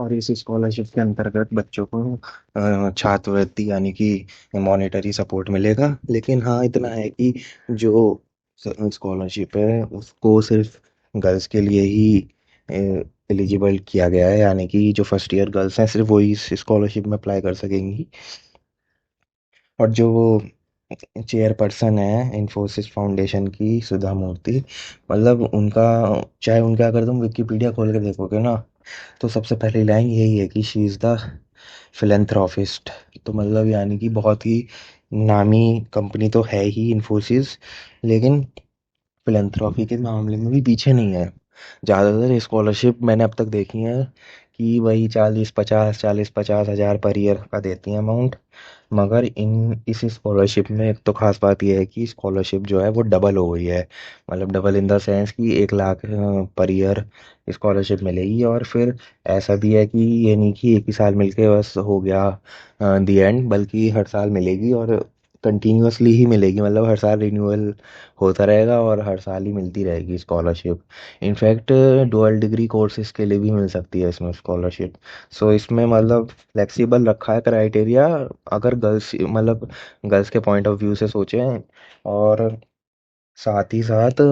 और इस स्कॉलरशिप के अंतर्गत बच्चों को छात्रवृत्ति यानी कि मॉनेटरी सपोर्ट मिलेगा। लेकिन हाँ, इतना है कि जो स्कॉलरशिप है उसको सिर्फ गर्ल्स के लिए ही एलिजिबल किया गया है, यानी कि जो फर्स्ट ईयर गर्ल्स हैं सिर्फ वही इस स्कॉलरशिप में अप्लाई कर सकेंगी। और जो चेयरपर्सन है इन्फोसिस फाउंडेशन की, सुधा मूर्ति, मतलब उनका, चाहे उनका अगर तुम विकिपीडिया खोल के देखोगे ना, तो सबसे पहली लाइन यही है कि शी इज़ द फिलेंथ्रोपिस्ट। तो मतलब यानी कि बहुत ही नामी कंपनी तो है ही इन्फोसिस, लेकिन फिलेंथ्रॉपी के मामले में भी पीछे नहीं है। ज़्यादातर स्कॉलरशिप मैंने अब तक देखी है कि वही 40-50 हज़ार पर ईयर का देती हैं अमाउंट। मगर इस स्कॉलरशिप में एक तो खास बात यह है कि स्कॉलरशिप जो है वो डबल हो गई है। मतलब डबल इन द सेंस कि 1 लाख पर ईयर स्कॉलरशिप मिलेगी। और फिर ऐसा भी है कि ये नहीं कि एक ही साल मिलके बस हो गया दी एंड, बल्कि हर साल मिलेगी और कंटिन्यूअसली ही मिलेगी। मतलब हर साल रिन्यूअल होता रहेगा और हर साल ही मिलती रहेगी scholarship. In fact dual degree courses के लिए भी मिल सकती है इसमें स्कॉलरशिप। सो इसमें मतलब फ्लेक्सिबल रखा है क्राइटेरिया, अगर गर्ल्स मतलब गर्ल्स के पॉइंट ऑफ व्यू से सोचें। और साथ ही साथ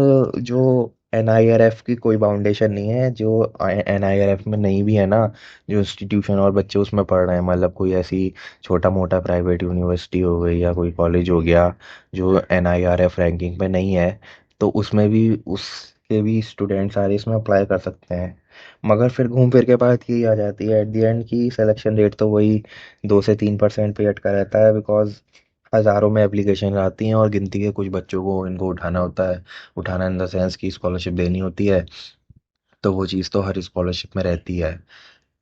जो एनआईआरएफ की कोई बाउंडेशन नहीं है, जो एनआईआरएफ में नहीं भी है ना, जो इंस्टीट्यूशन और बच्चे उसमें पढ़ रहे हैं, मतलब कोई ऐसी छोटा मोटा प्राइवेट यूनिवर्सिटी हो गई या कोई कॉलेज हो गया जो एनआईआरएफ रैंकिंग पे नहीं है, तो उसमें भी उसके भी स्टूडेंट सारे इसमें अप्लाई कर सकते हैं। मगर फिर घूम फिर के बात यही आ जाती है एट द एंड की सिलेक्शन रेट तो वही 2 से 3% पे अटका रहता है, बिकॉज हज़ारों में एप्लीकेशन आती हैं और गिनती के कुछ बच्चों को इनको उठाना होता है। उठाना इन द सेंस की स्कॉलरशिप देनी होती है। तो वो चीज़ तो हर स्कॉलरशिप में रहती है।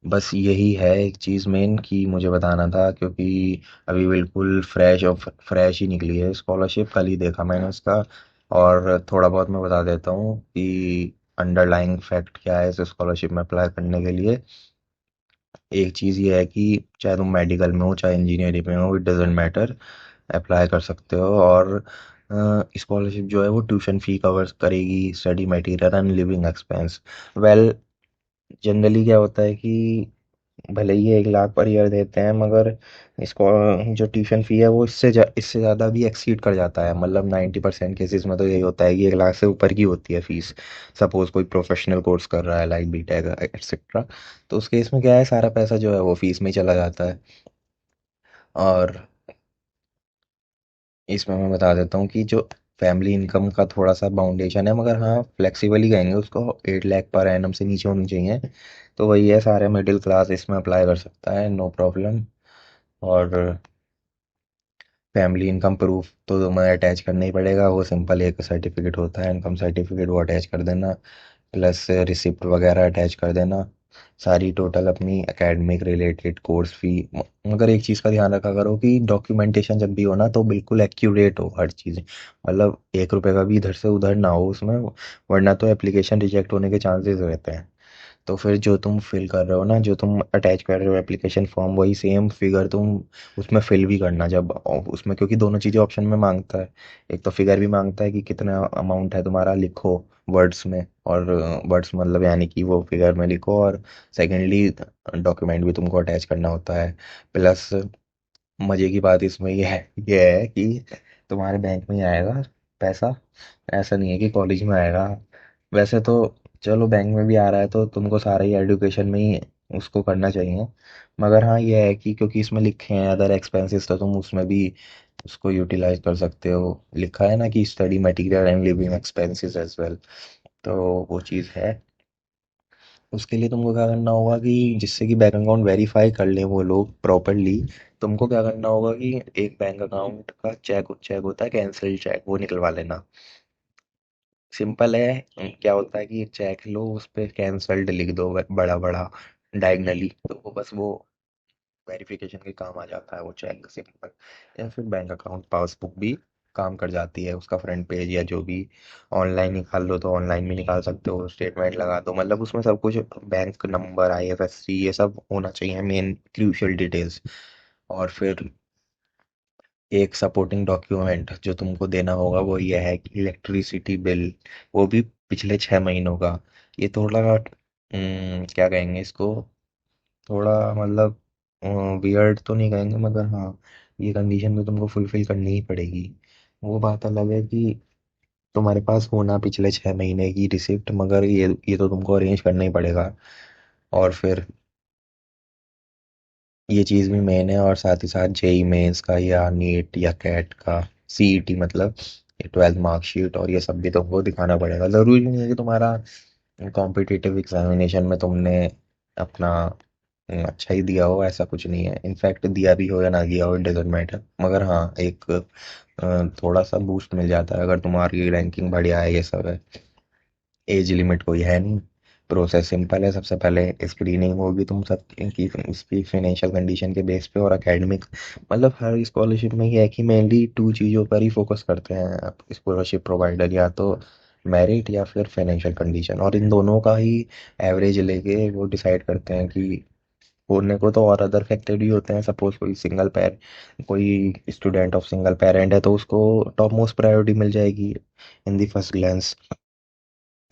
बस यही है एक चीज़ मेन कि मुझे बताना था, क्योंकि अभी बिल्कुल फ्रेश और फ्रेश ही निकली है स्कॉलरशिप, कल ही देखा मैंने उसका। और थोड़ा बहुत मैं बता देता हूँ कि अंडरलाइंग फैक्ट क्या है इस स्कॉलरशिप में अप्लाई करने के लिए। एक चीज़ ये है कि चाहे तुम मेडिकल में हो चाहे इंजीनियरिंग में हो, इट डजेंट मैटर, अप्लाई कर सकते हो। और स्कॉलरशिप जो है वो ट्यूशन फी कवर करेगी, study material and living expense. Well, generally क्या होता है कि भले ही 1 लाख पर ईयर देते हैं, मगर इसको जो ट्यूशन फी है वो इससे ज़्यादा भी एक्सीड कर जाता है। मतलब 90% केसेस में तो यही होता है कि 1 लाख से ऊपर की होती है फीस। सपोज कोई प्रोफेशनल कोर्स कर रहा है लाइक बीटेक एक्सेट्रा, तो उस केस में क्या है, सारा पैसा जो है वो फीस में ही चला जाता है। और इसमें मैं बता देता हूँ कि जो फैमिली इनकम का थोड़ा सा बाउंडेशन है, मगर हाँ फ्लेक्सिबल ही कहेंगे उसको, 8 लाख पर एनम से नीचे होनी चाहिए। तो वही है, सारे मिडिल क्लास इसमें अप्लाई कर सकता है, नो प्रॉब्लम। और फैमिली इनकम प्रूफ तो तुम्हें अटैच करना ही पड़ेगा, वो सिंपल एक सर्टिफिकेट होता है, इनकम सर्टिफिकेट, वो अटैच कर देना। प्लस रिसिप्ट वगैरह अटैच कर देना। सारी टोटल अपनी एकेडमिक रिलेटेड कोर्स फी। मगर एक चीज़ का ध्यान रखा करो कि डॉक्यूमेंटेशन जब भी हो ना तो बिल्कुल एक्यूरेट हो हर चीज़। मतलब 1 रुपए का भी इधर से उधर ना हो उसमें, वरना तो एप्लीकेशन रिजेक्ट होने के चांसेस रहते हैं। तो फिर जो तुम फिल कर रहे हो ना, जो तुम अटैच कर रहे हो एप्लीकेशन फॉर्म, वही सेम फिगर तुम उसमें फिल भी करना जब उसमें, क्योंकि दोनों चीज़ें ऑप्शन में मांगता है। एक तो फिगर भी मांगता है कि कितना अमाउंट है तुम्हारा, लिखो वर्ड्स में। और वर्ड्स मतलब यानी कि वो फिगर में लिखो। और सेकेंडली डॉक्यूमेंट भी तुमको अटैच करना होता है। प्लस मज़े की बात इसमें ये है कि तुम्हारे बैंक में ही आएगा पैसा। ऐसा नहीं है कि कॉलेज में आएगा। वैसे तो चलो बैंक में भी आ रहा है तो तुमको सारा ही एजुकेशन में ही उसको करना चाहिए। मगर हाँ ये है कि क्योंकि इसमें लिखे हैं अदर एक्सपेंसेस, तो तुम उसमें भी उसको यूटिलाइज कर सकते हो। लिखा है ना कि study material and living expenses as well. तो वो चीज़ है। उसके लिए तुमको क्या करना होगा कि जिससे कि बैंक अकाउंट वेरीफाई कर लें वो लोग प्रॉपरली, तुमको क्या करना होगा कि एक बैंक अकाउंट का चेक चेक होता है, कैंसिल चेक, वो निकलवा लेना। सिंपल है। क्या होता है कि चेक लो, उस पे कैंसल्ड लिख दो बड़ा बड़ा डायगनली, तो वो बस वो वेरिफिकेशन के काम आ जाता है वो चेक, सिंपल। या फिर बैंक अकाउंट पासबुक भी काम कर जाती है, उसका फ्रंट पेज या जो भी। ऑनलाइन निकाल लो तो ऑनलाइन भी निकाल सकते हो, स्टेटमेंट लगा दो, मतलब उसमें सब कुछ, बैंक नंबर, आईएफएससी, ये सब होना चाहिए, मेन क्रूशियल डिटेल्स। और फिर एक सपोर्टिंग डॉक्यूमेंट जो तुमको देना होगा वो ये है कि इलेक्ट्रिसिटी बिल, वो भी पिछले 6 महीनों का। ये थोड़ा क्या कहेंगे इसको, थोड़ा मतलब वियर्ड तो नहीं कहेंगे, मगर हाँ, ये कंडीशन तो तुमको फुलफिल करनी ही पड़ेगी। वो बात अलग है कि तुम्हारे पास होना पिछले 6 महीने की रिसिप्ट, मगर ये तो तुमको अरेंज करना ही पड़ेगा। और फिर ये चीज़ भी मेन है, और साथ ही साथ जेई मेंस का या नीट या कैट का सीईटी, मतलब ये 12th मार्कशीट और ये सब भी तुमको दिखाना पड़ेगा। ज़रूरी नहीं है कि तुम्हारा कॉम्पिटिटिव एग्जामिनेशन में तुमने अपना अच्छा ही दिया हो, ऐसा कुछ नहीं है। इनफैक्ट दिया भी हो या ना दिया हो, इट डजेंट मैटर, मगर हाँ एक थोड़ा सा बूस्ट मिल जाता है अगर तुम्हारी रैंकिंग बढ़िया है, ये सब है। एज लिमिट कोई है नहीं, प्रोसेस सिंपल है। सबसे पहले स्क्रीनिंग होगी तुम सब की, उसकी फाइनेंशियल कंडीशन के बेस पे और एकेडमिक, मतलब हर स्कॉलरशिप में ये है कि मेनली 2 चीज़ों पर ही फोकस करते हैं स्कॉलरशिप प्रोवाइडर, या तो मेरिट या फिर फाइनेंशियल कंडीशन, और इन दोनों का ही एवरेज लेके वो डिसाइड करते हैं कि होने को तो और अदर फैक्टर भी होते हैं। सपोज कोई स्टूडेंट ऑफ सिंगल पेरेंट है तो उसको टॉप मोस्ट प्रायोरिटी मिल जाएगी in the first glance.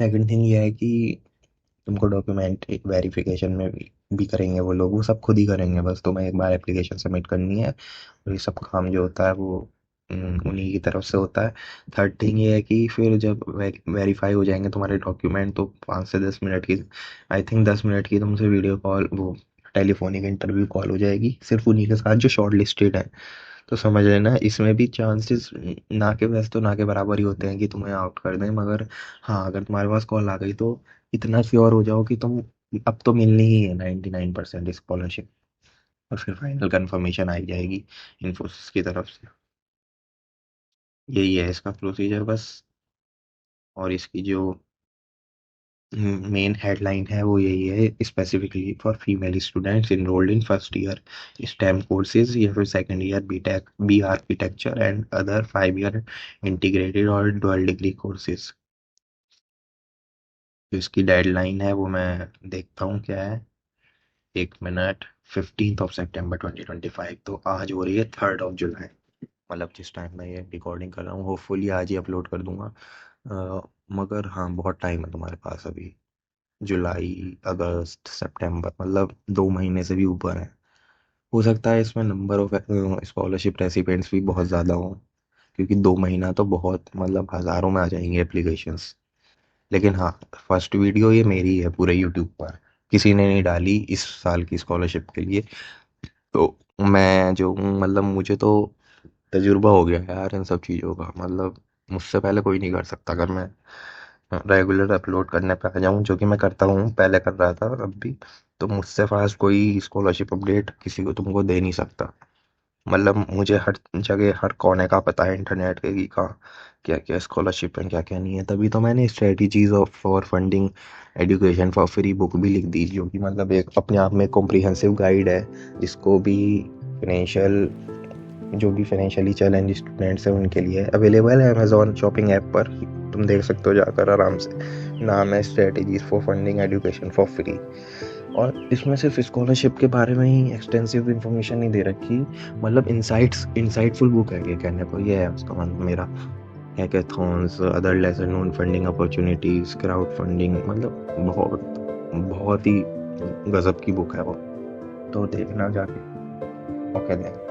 Second thing ये है कि तुमको डॉक्यूमेंट वेरिफिकेशन में भी करेंगे वो लोग, वो सब खुद ही करेंगे, बस तुम्हें एक बार एप्लीकेशन सबमिट करनी है, और ये सब काम जो होता है वो उन्हीं की तरफ से होता है। थर्ड थिंग ये है कि फिर जब वेरीफाई हो जाएंगे तुम्हारे डॉक्यूमेंट, तो 5 से 10 मिनट की, आई थिंक 10 मिनट की तुमसे वीडियो कॉल, वो टेलीफोनिक इंटरव्यू कॉल हो जाएगी सिर्फ उन्हीं के साथ जो शॉर्ट लिस्टेड है। तो समझ लेना, इसमें भी चांसेस ना के वैसे तो ना के बराबर ही होते हैं कि तुम्हें आउट कर दें, मगर हाँ अगर तुम्हारे पास कॉल आ गई तो इतना श्योर हो जाओ कि तुम, अब तो मिलनी ही है 99% स्कॉलरशिप, और फिर फाइनल कंफर्मेशन आई जाएगी इन्फोसिस की तरफ से। यही है इसका प्रोसीजर बस। और इसकी जो मेन हेडलाइन है वो यही है, specifically for female students enrolled in first year STEM courses या फिर second year BTech B architecture and other 5 year integrated और डुअल डिग्री कोर्सेज। जो इसकी डेडलाइन है वो मैं देखता हूँ क्या है, 1 मिनट। 15 सितंबर 2025, तो आज हो रही है 3 जुलाई, मतलब जिस टाइम मैं ये रिकॉर्डिंग कर रहा हूँ, होपफुली आज ही अपलोड कर दूंगा। मगर हाँ बहुत टाइम है तुम्हारे पास अभी, जुलाई अगस्त सितंबर, मतलब 2 महीने से भी ऊपर है। हो सकता है इसमें नंबर ऑफ स्कॉलरशिप रेसिपिएंट्स भी बहुत ज़्यादा हों, क्योंकि 2 महीना तो बहुत, मतलब हज़ारों में आ जाएंगे एप्लीकेशंस। लेकिन हाँ, फर्स्ट वीडियो ये मेरी है पूरे यूट्यूब पर, किसी ने नहीं डाली इस साल की स्कॉलरशिप के लिए। तो मैं जो हूँ, मतलब मुझे तो तजुर्बा हो गया यार इन सब चीज़ों का, मतलब मुझसे पहले कोई नहीं कर सकता। अगर मैं रेगुलर अपलोड करने पे आ जाऊँ, जो कि मैं करता हूँ, पहले कर रहा था अब भी, तो मुझसे फास्ट कोई स्कॉलरशिप अपडेट किसी को तुमको दे नहीं सकता। मतलब मुझे हर जगह हर कोने का पता है इंटरनेट के कि कहाँ क्या क्या स्कॉलरशिप है क्या क्या नहीं है। तभी तो मैंने strategies of for funding education for free book भी लिख दी, जो कि मतलब एक अपने आप में कॉम्प्रिहेंसिव गाइड है, जिसको भी फाइनेंशियल जो भी फाइनेंशियली चैलेंज स्टूडेंट्स हैं उनके लिए अवेलेबल है अमेजोन शॉपिंग ऐप पर। तुम देख सकते हो जाकर आराम से। नाम है strategies for funding education for free. और इसमें सिर्फ स्कॉलरशिप के बारे में ही एक्सटेंसिव इंफॉर्मेशन नहीं दे रखी, मतलब इंसाइटफुल बुक है ये, कहने को ये है उसका मतलब मेरा। Hackathons, other lesser known funding opportunities, crowd funding, मतलब बहुत बहुत ही गजब की बुक है वो, तो देखना जाके। Okay then.